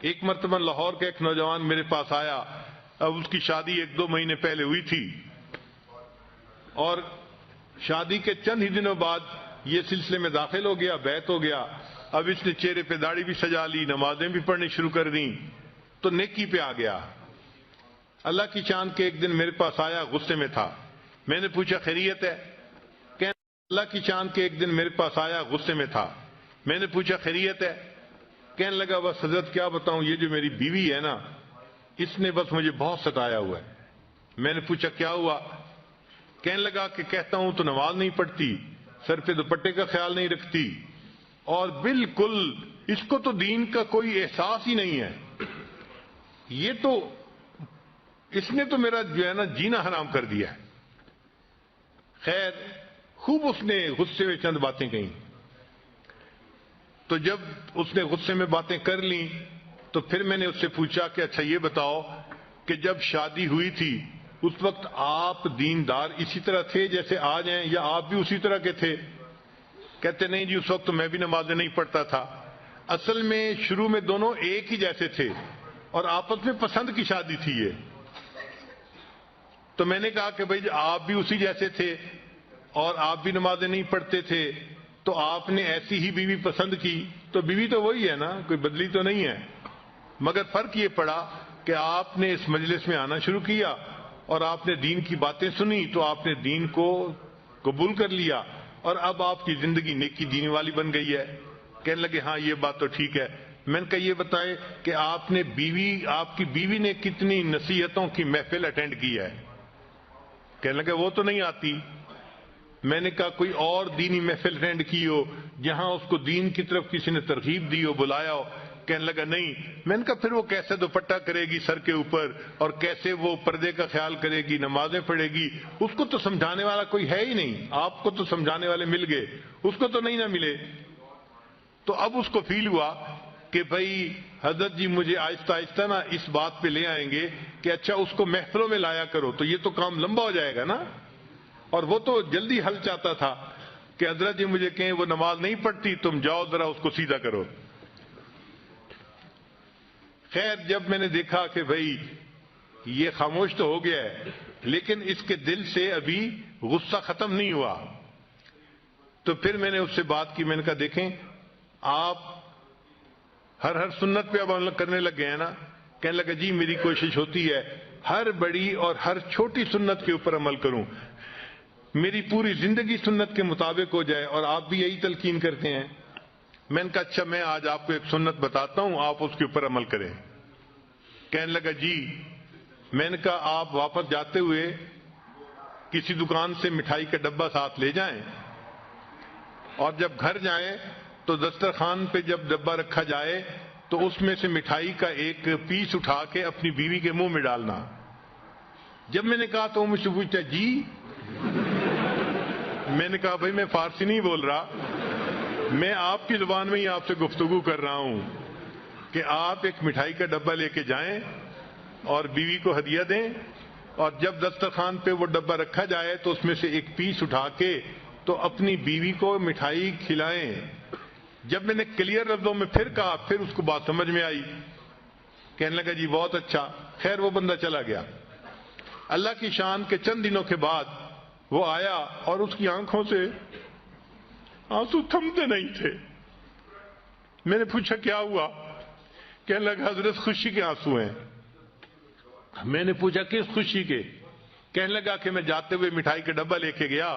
ایک مرتبہ لاہور کا ایک نوجوان میرے پاس آیا، اب اس کی شادی 1-2 مہینے پہلے ہوئی تھی، اور شادی کے چند ہی دنوں بعد یہ سلسلے میں داخل ہو گیا، بیعت ہو گیا۔ اب اس نے چہرے پہ داڑھی بھی سجا لی، نمازیں بھی پڑھنی شروع کر دیں، تو نیکی پہ آ گیا۔ اللہ کی چاند کے ایک دن میرے پاس آیا، غصے میں تھا۔ میں نے پوچھا خیریت ہے؟ اللہ کی چاند کے ایک دن میرے پاس آیا، غصے میں تھا۔ میں نے پوچھا خیریت ہے؟ کہنے لگا بس حضرت کیا بتاؤں، یہ جو میری بیوی ہے نا، اس نے بس مجھے بہت ستایا ہوا ہے۔ میں نے پوچھا کیا ہوا؟ کہنے لگا کہ کہتا ہوں تو نماز نہیں پڑھتی، سر پہ دوپٹے کا خیال نہیں رکھتی، اور بالکل اس کو تو دین کا کوئی احساس ہی نہیں ہے۔ یہ تو اس نے تو میرا جو ہے نا جینا حرام کر دیا ہے۔ خیر خوب اس نے غصے میں چند باتیں کہیں، تو جب اس نے غصے میں باتیں کر لیں تو پھر میں نے اس سے پوچھا کہ اچھا یہ بتاؤ کہ جب شادی ہوئی تھی اس وقت آپ دیندار اسی طرح تھے جیسے آج ہیں، یا آپ بھی اسی طرح کے تھے؟ کہتے نہیں جی، اس وقت تو میں بھی نمازیں نہیں پڑھتا تھا۔ اصل میں شروع میں دونوں ایک ہی جیسے تھے اور آپس میں پسند کی شادی تھی یہ۔ تو میں نے کہا کہ بھائی آپ بھی اسی جیسے تھے اور آپ بھی نمازیں نہیں پڑھتے تھے، تو آپ نے ایسی ہی بیوی پسند کی، تو بیوی تو وہی ہے نا، کوئی بدلی تو نہیں ہے، مگر فرق یہ پڑا کہ آپ نے اس مجلس میں آنا شروع کیا اور آپ نے دین کی باتیں سنی تو آپ نے دین کو قبول کر لیا، اور اب آپ کی زندگی نیکی دین والی بن گئی ہے۔ کہنے لگے ہاں یہ بات تو ٹھیک ہے۔ میں نے کہا یہ بتائیں کہ آپ کی بیوی نے کتنی نصیحتوں کی محفل اٹینڈ کی ہے؟ کہنے لگے وہ تو نہیں آتی۔ میں نے کہا کوئی اور دینی محفل اٹینڈ کی ہو جہاں اس کو دین کی طرف کسی نے ترغیب دی ہو، بلایا ہو؟ کہنے لگا نہیں۔ میں نے کہا پھر وہ کیسے دوپٹہ کرے گی سر کے اوپر، اور کیسے وہ پردے کا خیال کرے گی، نمازیں پڑھے گی؟ اس کو تو سمجھانے والا کوئی ہے ہی نہیں۔ آپ کو تو سمجھانے والے مل گئے، اس کو تو نہیں نہ ملے۔ تو اب اس کو فیل ہوا کہ بھائی حضرت جی مجھے آہستہ آہستہ نا اس بات پہ لے آئیں گے کہ اچھا اس کو محفلوں میں لایا کرو، تو یہ تو کام لمبا ہو جائے گا نا۔ اور وہ تو جلدی حل چاہتا تھا کہ حضرت جی مجھے کہیں وہ نماز نہیں پڑھتی، تم جاؤ ذرا اس کو سیدھا کرو۔ خیر جب میں نے دیکھا کہ بھائی یہ خاموش تو ہو گیا ہے لیکن اس کے دل سے ابھی غصہ ختم نہیں ہوا، تو پھر میں نے اس سے بات کی۔ میں نے کہا دیکھیں آپ ہر سنت پہ اب عمل کرنے لگ گئے ہیں نا؟ کہنے لگا جی میری کوشش ہوتی ہے ہر بڑی اور ہر چھوٹی سنت کے اوپر عمل کروں، میری پوری زندگی سنت کے مطابق ہو جائے، اور آپ بھی یہی تلقین کرتے ہیں۔ میں نے کہا اچھا میں آج آپ کو ایک سنت بتاتا ہوں، آپ اس کے اوپر عمل کریں۔ کہنے لگا جی۔ میں نے کہا آپ واپس جاتے ہوئے کسی دکان سے مٹھائی کا ڈبہ ساتھ لے جائیں، اور جب گھر جائیں تو دسترخوان پہ جب ڈبہ رکھا جائے تو اس میں سے مٹھائی کا ایک پیس اٹھا کے اپنی بیوی کے منہ میں ڈالنا۔ جب میں نے کہا تو وہ مجھ سے پوچھتا جی؟ میں نے کہا بھائی میں فارسی نہیں بول رہا، میں آپ کی زبان میں ہی آپ سے گفتگو کر رہا ہوں کہ آپ ایک مٹھائی کا ڈبہ لے کے جائیں اور بیوی کو ہدیہ دیں، اور جب دسترخوان پہ وہ ڈبہ رکھا جائے تو اس میں سے ایک پیس اٹھا کے تو اپنی بیوی کو مٹھائی کھلائیں۔ جب میں نے کلیئر لفظوں میں پھر کہا پھر اس کو بات سمجھ میں آئی۔ کہنے لگا جی بہت اچھا۔ خیر وہ بندہ چلا گیا۔ اللہ کی شان کے چند دنوں کے بعد وہ آیا اور اس کی آنکھوں سے آنسو تھمتے نہیں تھے۔ میں نے پوچھا کیا ہوا؟ کہنے لگا حضرت خوشی کے آنسو ہیں۔ میں نے پوچھا کس خوشی کے؟ کہنے لگا کہ میں جاتے ہوئے مٹھائی کا ڈبہ لے کے گیا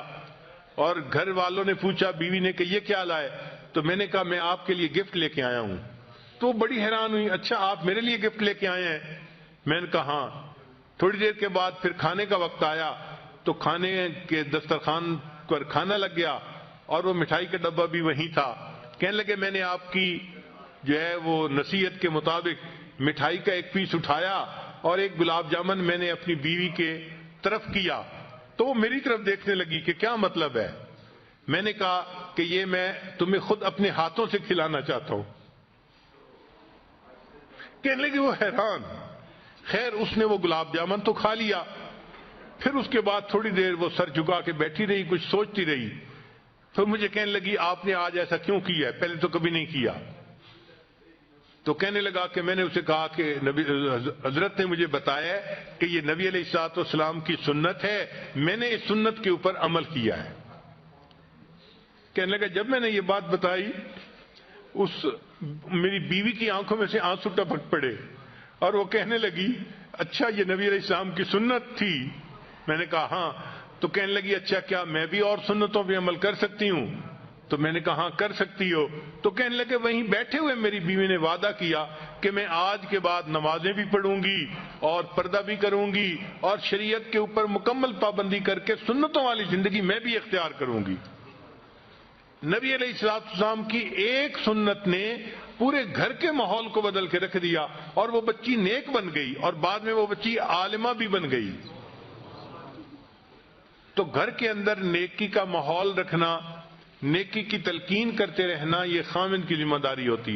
اور گھر والوں نے پوچھا، بیوی نے کہ یہ کیا لائے؟ تو میں نے کہا میں آپ کے لیے گفٹ لے کے آیا ہوں۔ تو بڑی حیران ہوئی، اچھا آپ میرے لیے گفٹ لے کے آئے ہیں؟ میں نے کہا ہاں۔ تھوڑی دیر کے بعد پھر کھانے کا وقت آیا تو کھانے کے دسترخوان پر کھانا لگ گیا اور وہ مٹھائی کا ڈبہ بھی وہیں تھا۔ کہنے لگے میں نے آپ کی جو ہے وہ نصیحت کے مطابق مٹھائی کا ایک پیس اٹھایا اور ایک گلاب جامن میں نے اپنی بیوی کے طرف کیا، تو وہ میری طرف دیکھنے لگی کہ کیا مطلب ہے؟ میں نے کہا کہ یہ میں تمہیں خود اپنے ہاتھوں سے کھلانا چاہتا ہوں۔ کہنے لگی وہ حیران۔ خیر اس نے وہ گلاب جامن تو کھا لیا، پھر اس کے بعد تھوڑی دیر وہ سر جھکا کے بیٹھی رہی، کچھ سوچتی رہی۔ پھر مجھے کہنے لگی آپ نے آج ایسا کیوں کیا ہے؟ پہلے تو کبھی نہیں کیا۔ تو کہنے لگا کہ میں نے اسے کہا کہ حضرت نے مجھے بتایا کہ یہ نبی علیہ الصلوۃ والسلام کی سنت ہے، میں نے اس سنت کے اوپر عمل کیا ہے۔ کہنے لگا جب میں نے یہ بات بتائی میری بیوی کی آنکھوں میں سے آنسو ٹپک پڑے اور وہ کہنے لگی اچھا یہ نبی علیہ السلام کی سنت تھی؟ میں نے کہا ہاں۔ تو کہنے لگی اچھا کیا میں بھی اور سنتوں پہ عمل کر سکتی ہوں؟ تو میں نے کہا ہاں کر سکتی ہو۔ تو کہنے لگے وہیں بیٹھے ہوئے میری بیوی نے وعدہ کیا کہ میں آج کے بعد نمازیں بھی پڑھوں گی اور پردہ بھی کروں گی اور شریعت کے اوپر مکمل پابندی کر کے سنتوں والی زندگی میں بھی اختیار کروں گی۔ نبی علیہ الصلوۃ والسلام کی ایک سنت نے پورے گھر کے ماحول کو بدل کے رکھ دیا اور وہ بچی نیک بن گئی اور بعد میں وہ بچی عالمہ بھی بن گئی۔ تو گھر کے اندر نیکی کا ماحول رکھنا، نیکی کی تلقین کرتے رہنا، یہ خاوند کی ذمہ داری ہوتی ہے۔